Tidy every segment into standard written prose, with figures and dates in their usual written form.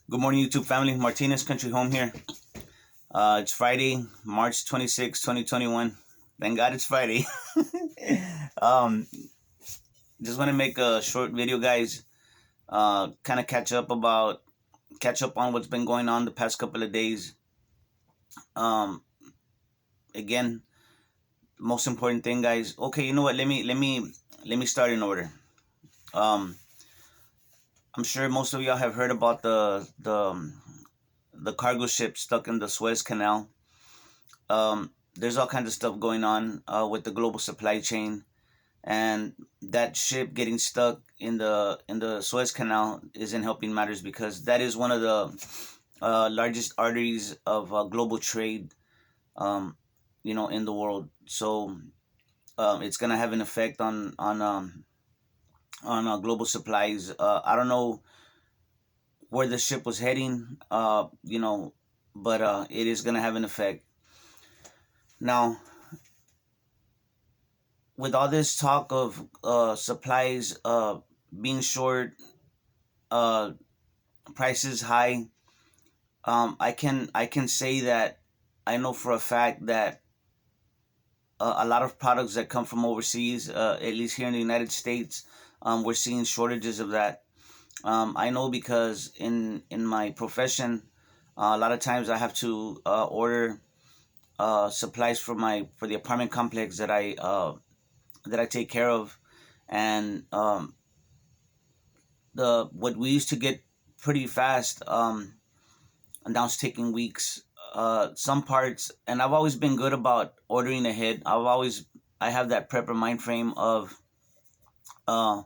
Good morning, YouTube family. Martinez Country Home here. It's Friday, March 26, 2021. Thank God it's Friday. um, just want to make a short video, guys. Kind of catch up on what's been going on the past couple of days. Um, Again, most important thing, guys. Okay, you know what? Let me start in order. Um, I'm sure most of y'all have heard about the cargo ship stuck in the Suez Canal. There's all kinds of stuff going on with the global supply chain, and that ship getting stuck in the Suez Canal isn't helping matters because that is one of the largest arteries of global trade, um, in the world. So it's gonna have an effect on global supplies. I don't know where the ship was heading, but it is gonna have an effect. Now, with all this talk of supplies being short, uh, prices high, I can say that I know for a fact that a lot of products that come from overseas, at least here in the United States, we're seeing shortages of that. I know because in my profession, a lot of times I have to order supplies for the apartment complex that I take care of, and the what we used to get pretty fast, now it's taking weeks. Some parts, and I've always been good about ordering ahead. I have that prepper mind frame of uh,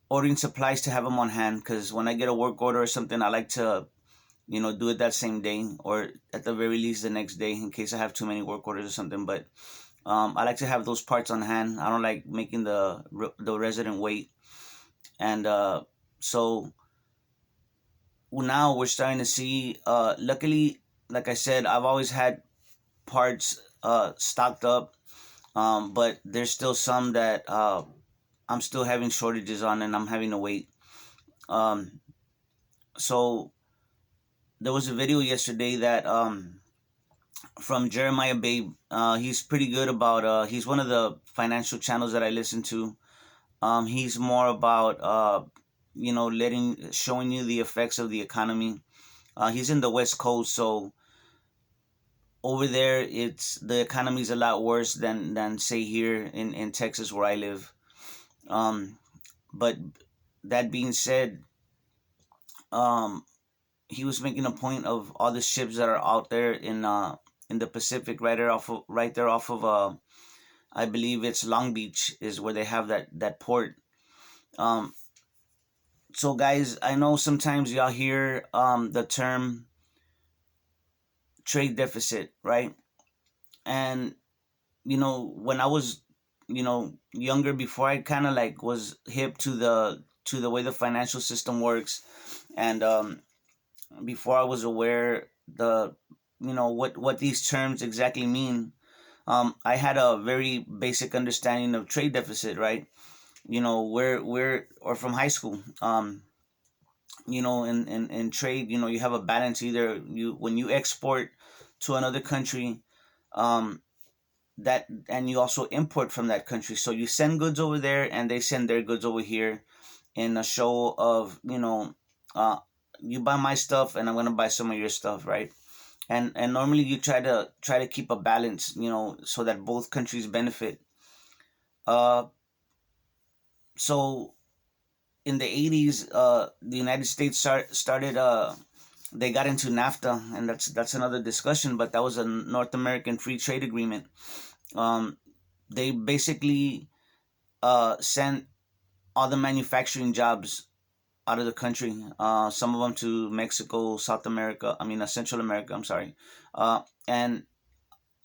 ordering supplies to have them on hand, because when I get a work order or something, I like to do it that same day, or at the very least the next day, in case I have too many work orders or something. But I like to have those parts on hand. I don't like making the resident wait. And so now we're starting to see, luckily, like I said, I've always had parts stocked up, but there's still some that I'm still having shortages on, and I'm having to wait. um, so there was a video yesterday that from Jeremiah Babe. He's pretty good about, he's one of the financial channels that I listen to. He's more about showing you the effects of the economy. He's in the West Coast, so over there the economy is a lot worse than say here in Texas where I live. Um, but that being said, um, he was making a point of all the ships that are out there in the Pacific, right there off of I believe it's Long Beach is where they have that port. Um, so guys, I know sometimes y'all hear the term trade deficit, right? And when I was younger, before I kind of like was hip to the way the financial system works, and before I was aware what these terms exactly mean, I had a very basic understanding of trade deficit, right? Where or from high school. In trade, you have a balance. Either you when you export to another country, um, that and you also import from that country. So you send goods over there, and they send their goods over here in a show of, uh, you buy my stuff, and I'm gonna buy some of your stuff, right? And normally you try to keep a balance, so that both countries benefit. Uh, so in the 80s, the United States started. They got into NAFTA, and that's another discussion. But that was a North American Free Trade Agreement. Um, they basically sent all the manufacturing jobs out of the country. Some of them to Mexico, South America. I mean, Central America. I'm sorry, and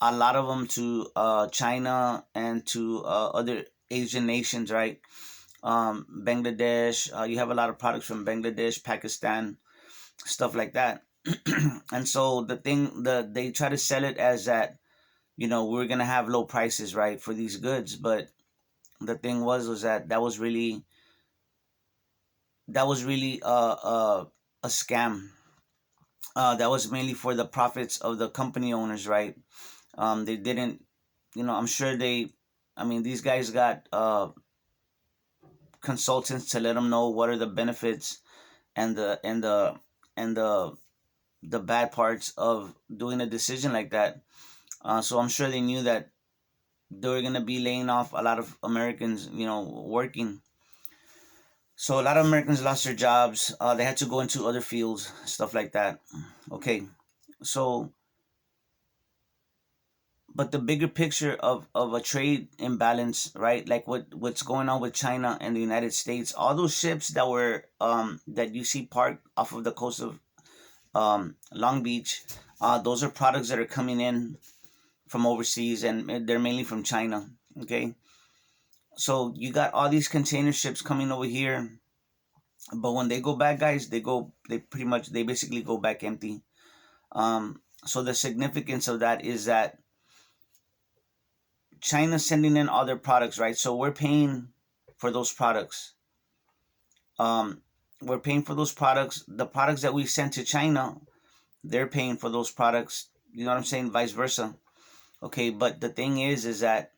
a lot of them to China and to other Asian nations, right? Bangladesh. You have a lot of products from Bangladesh, Pakistan, stuff like that. And so they try to sell it as that, we're gonna have low prices, right, for these goods. But the thing was that that was really a scam. That was mainly for the profits of the company owners, right? They didn't, I'm sure I mean, these guys got consultants to let them know what are the benefits and the bad parts of doing a decision like that. So I'm sure they knew that they were gonna be laying off a lot of Americans, working. So a lot of Americans lost their jobs. They had to go into other fields, stuff like that. Okay, so but the bigger picture of a trade imbalance, right? Like what's going on with China and the United States, all those ships that you see parked off of the coast of Long Beach, those are products that are coming in from overseas, and they're mainly from China. Okay, so you got all these container ships coming over here, but when they go back, guys, they basically go back empty. So the significance of that is that China's sending in all their products, right? So we're paying for those products. Um, we're paying for those products. The products that we send to China, they're paying for those products. You know what I'm saying? Vice versa. Okay, but the thing is that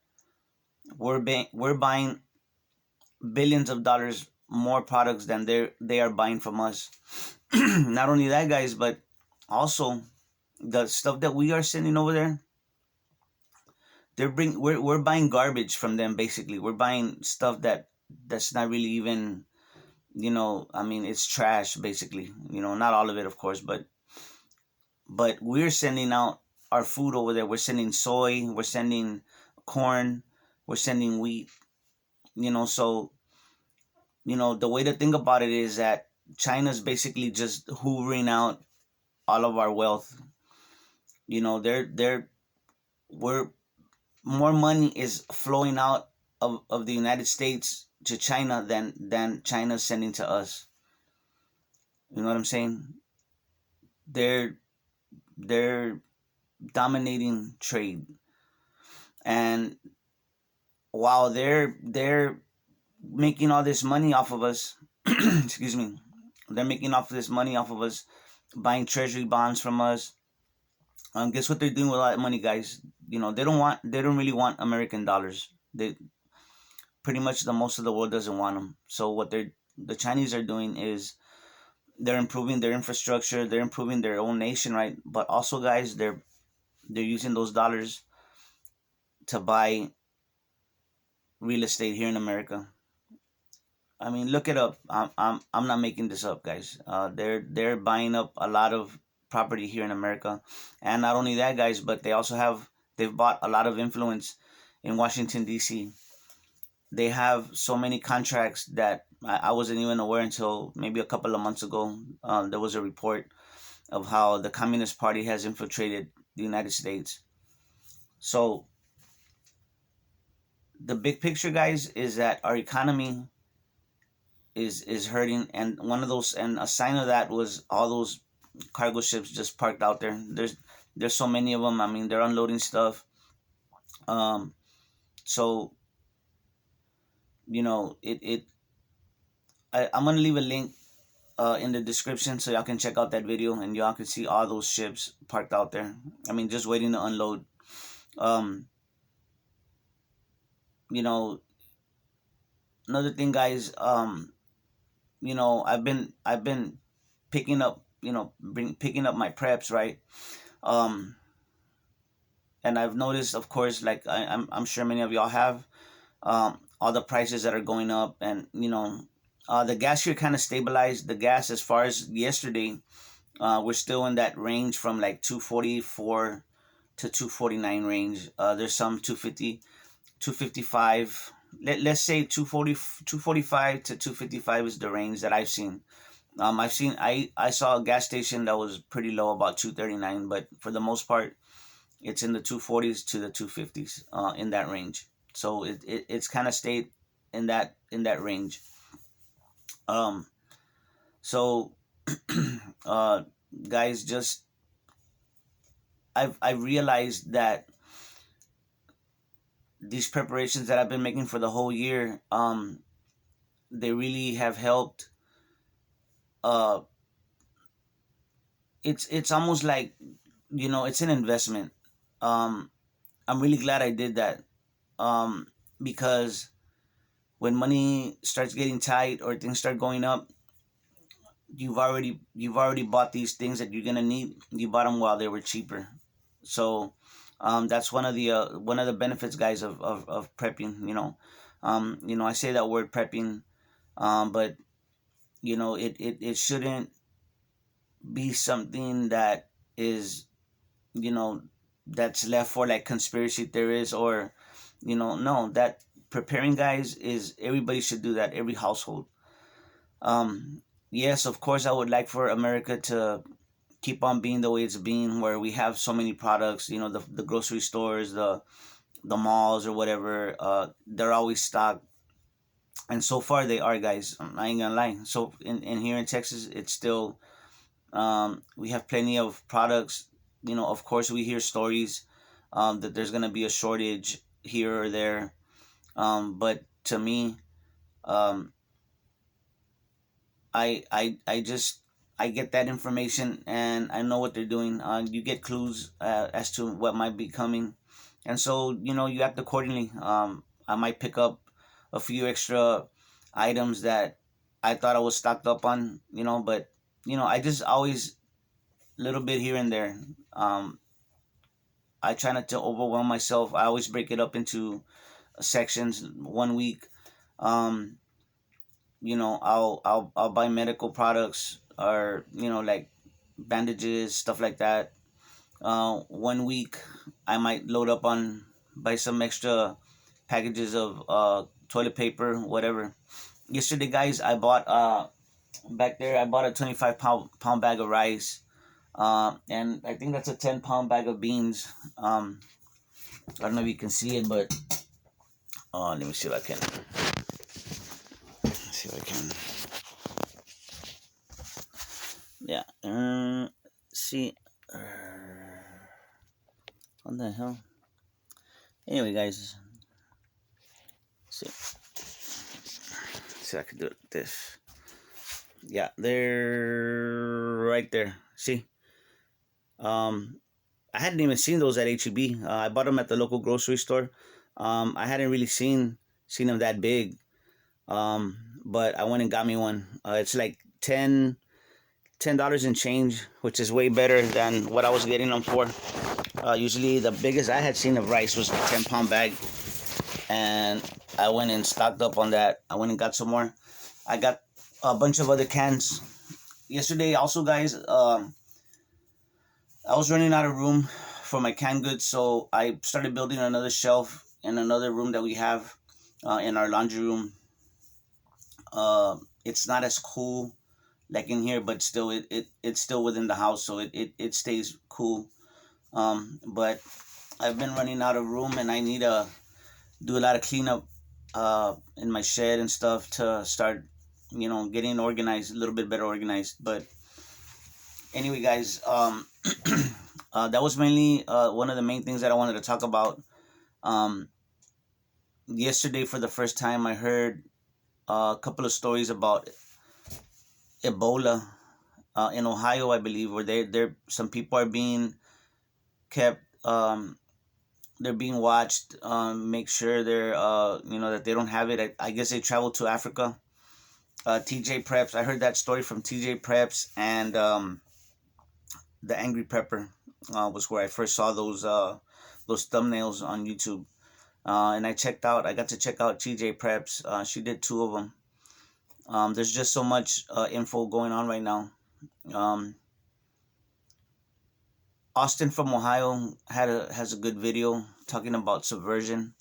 we're buying billions of dollars more products than they are buying from us. Not only that, guys, but also the stuff that we are sending over there, we're buying garbage from them. Basically, we're buying stuff that's not really even, I mean, it's trash basically. Not all of it, of course, but we're sending out our food over there. We're sending soy, we're sending corn, we're sending wheat. So the way to think about it is that China's basically just hoovering out all of our wealth. They're we're more money is flowing out of the United States to China than China's sending to us. You know what I'm saying? They're they're dominating trade, and while they're making all this money off of us, excuse me, they're making off this money off of us, buying treasury bonds from us. Guess what they're doing with all that money, guys? They don't really want American dollars. They pretty much the most of the world doesn't want them. So what the Chinese are doing is they're improving their infrastructure, they're improving their own nation, right? But also, guys, they're using those dollars to buy real estate here in America. I mean, look it up. I'm not making this up, guys. They're buying up a lot of property here in America, and not only that, guys, but they've bought a lot of influence in Washington D.C. They have so many contracts that I wasn't even aware until maybe a couple of months ago. There was a report of how the Communist Party has infiltrated the United States. So the big picture, guys, is that our economy is hurting, and one of those, and a sign of that was all those cargo ships just parked out there. There's so many of them. I mean, they're unloading stuff. Um, so I'm gonna leave a link in the description so y'all can check out that video and y'all can see all those ships parked out there. I mean, just waiting to unload. Um, you know, Another thing, guys. I've been picking up, picking up my preps, right? Um, and I've noticed, of course, like I'm sure many of y'all have, all the prices that are going up, and the gas here kind of stabilized. The gas, as far as yesterday, we're still in that range from like 244 to 249 range. There's some 250, 255. Let's say 240, 245 to 255 is the range that I've seen. I saw a gas station that was pretty low, about 239, but for the most part, it's in the 240s to the 250s, in that range. So it's kind of stayed in that range. Um, so uh, guys, just I've realized that these preparations that I've been making for the whole year, they really have helped uh it's almost like, it's an investment. um I'm really glad I did that, because when money starts getting tight or things start going up, you've already bought these things that you're gonna need. You bought them while they were cheaper. So that's one of the benefits, guys, of prepping. I say that word prepping, but it shouldn't be something that is, you know that's left for like conspiracy theorists, or no, that preparing, guys, is everybody should do that, every household. Yes, of course, I would like for America to keep on being the way it's been, where we have so many products, the grocery stores, the malls or whatever, they're always stocked. And so far they are, guys. I ain't gonna lie. So in here in Texas, it's still, we have plenty of products. Of course, we hear stories, that there's gonna be a shortage here or there. But to me, um, I just, I get that information and I know what they're doing. You get clues, as to what might be coming, and so you act accordingly. I might pick up a few extra items that I thought I was stocked up on, but I just always, little bit here and there. I try not to overwhelm myself. I always break it up into sections. One week, um, I'll buy medical products, or like bandages, stuff like that. One week I might load up on, buy some extra packages of toilet paper, whatever. Yesterday, guys, I bought, back there, I bought a 25 pound bag of rice, and I think that's a 10 pound bag of beans. I don't know if you can see it, but let me see if I can. Let's see if I can. Yeah. See. What the hell? Anyway, guys. See. See if I can do it like this. Yeah, they're right there. See. I hadn't even seen those at HEB. I bought them at the local grocery store. I hadn't really seen them that big. But I went and got me one. It's like $10 and change, which is way better than what I was getting them for. Usually, the biggest I had seen of rice was the 10 pound bag, and I went and stocked up on that. I went and got some more. I got a bunch of other cans yesterday. Also, guys, I was running out of room for my canned goods, so I started building another shelf in another room that we have, in our laundry room. It's not as cool like in here, but still, it's still within the house, so it stays cool. But I've been running out of room, and I need to do a lot of cleanup, in my shed and stuff, to start, getting organized, a little bit better organized. But anyway, guys, that was mainly, one of the main things that I wanted to talk about. Um, Yesterday, for the first time, I heard a couple of stories about Ebola, in Ohio, I believe, where some people are being kept. They're being watched. Make sure that they don't have it. I guess they traveled to Africa. TJ Preps. I heard that story from TJ Preps, and the Angry Pepper, was where I first saw those thumbnails on YouTube. And I got to check out TJ Preps. She did two of them. There's just so much info going on right now. Um, Austin from Ohio has a good video talking about subversion.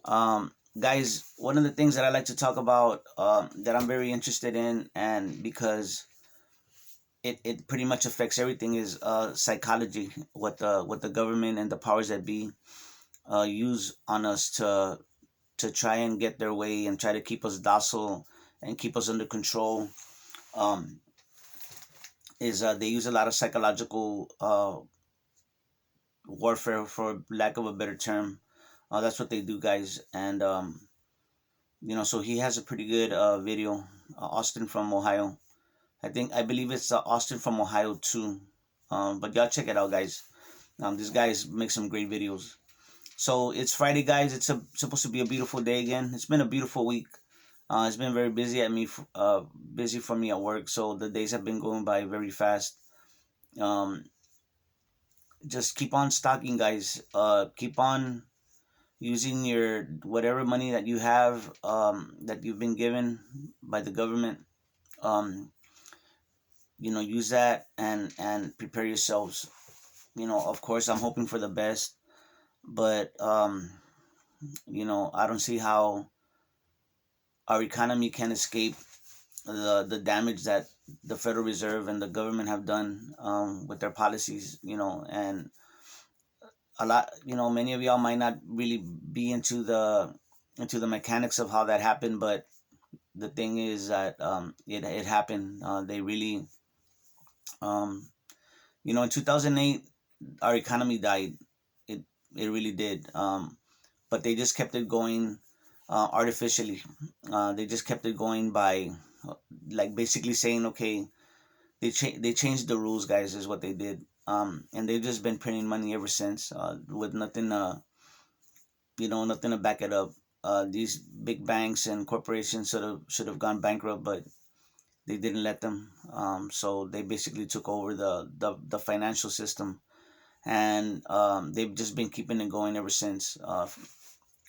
Guys, one of the things that I like to talk about, that I'm very interested in, and because it pretty much affects everything, is psychology. What the government and the powers that be use on us to try and get their way and try to keep us docile and keep us under control. Um, is They use a lot of psychological warfare, for lack of a better term. That's what they do, guys. And so he has a pretty good video. Austin from Ohio. I believe it's Austin from Ohio too. But y'all check it out, guys. This guy's makes some great videos. So it's Friday, guys. It's supposed to be a beautiful day again. It's been a beautiful week. It's been very busy for me at work. So the days have been going by very fast. Um, just keep on stocking, guys. Keep on using your whatever money that you have, that you've been given by the government. Um, use that and prepare yourselves. Of course, I'm hoping for the best, but I don't see how our economy can escape the damage that the Federal Reserve and the government have done, with their policies. And a lot, many of y'all might not really be into the mechanics of how that happened, but the thing is that, it happened. They really, um, in 2008, our economy died. It really did. But they just kept it going, artificially. They just kept it going by, like, basically saying, okay, they changed the rules, guys, is what they did. And they've just been printing money ever since, with nothing, nothing to back it up. These big banks and corporations should have gone bankrupt, but they didn't let them. So they basically took over the financial system, and they've just been keeping it going ever since.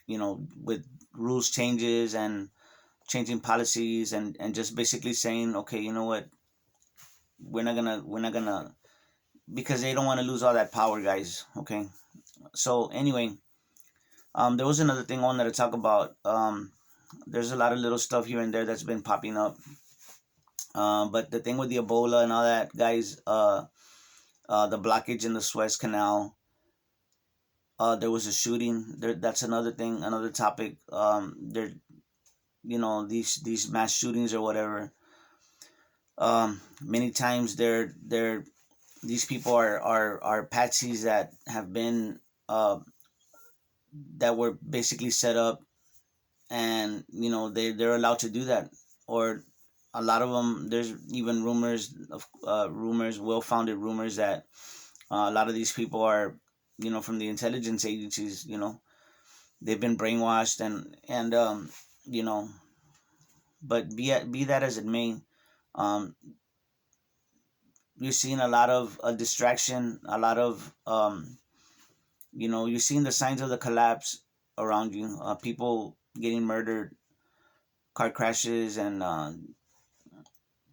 With rules changes and changing policies, and just basically saying, okay, you know what, we're not gonna, because they don't want to lose all that power, guys. Okay. So anyway, there was another thing I wanted to talk about. There's a lot of little stuff here and there that's been popping up. But the thing with the Ebola and all that, guys, the blockage in the Suez Canal, there was a shooting there. That's another thing, another topic. There, these mass shootings or whatever. Many times these people are patsies that have been, that were basically set up, and they're allowed to do that. Or a lot of them, there's even rumors, well-founded rumors, that a lot of these people are, from the intelligence agencies. They've been brainwashed, and you know but be that as it may, um you're seeing a lot of distraction, a lot of, you're seeing the signs of the collapse around you. People getting murdered, car crashes, and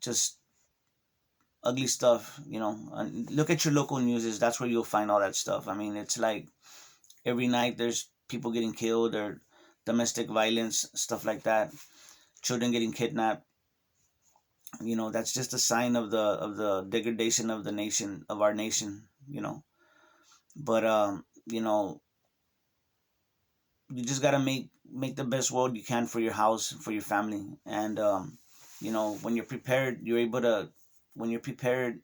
just ugly stuff. And look at your local news. That's where you'll find all that stuff. I mean, it's like every night there's people getting killed, or domestic violence, stuff like that. Children getting kidnapped. That's just a sign of the degradation of the nation, of our nation. But you just gotta make the best world you can for your house, for your family. And when you're prepared, you're able to. When you're prepared,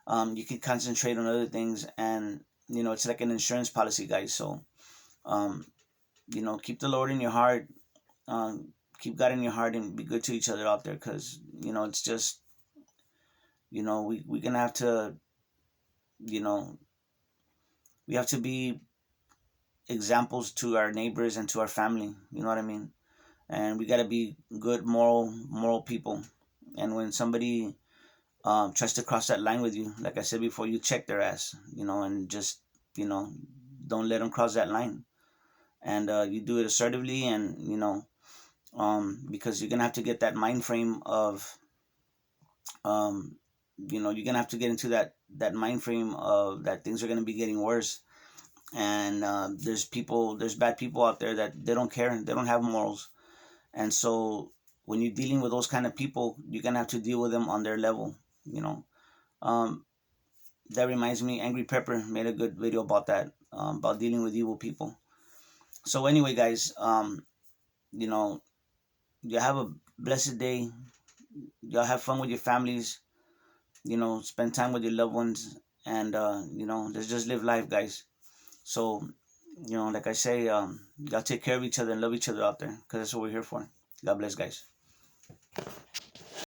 you can concentrate on other things. And it's like an insurance policy, guys. So um, keep the Lord in your heart. Keep God in your heart, and be good to each other out there, because it's just, we're gonna have to, you know we have to be examples to our neighbors and to our family. You know what I mean? And we gotta be good, moral people. And when somebody tries to cross that line with you, like I said before, you check their ass. And just, you know don't let them cross that line. And you do it assertively, and because you're gonna have to get that mind frame of, um, you're gonna have to get into that mind frame of that things are gonna be getting worse. And there's bad people out there that they don't care, they don't have morals. And so when you're dealing with those kind of people, you're gonna have to deal with them on their level. you know um, that reminds me, Angry Pepper made a good video about that, about dealing with evil people. So anyway, guys, you know you have a blessed day. Y'all have fun with your families. Spend time with your loved ones. And let's just live life, guys. So, like I say, y'all take care of each other and love each other out there, because that's what we're here for. God bless, guys.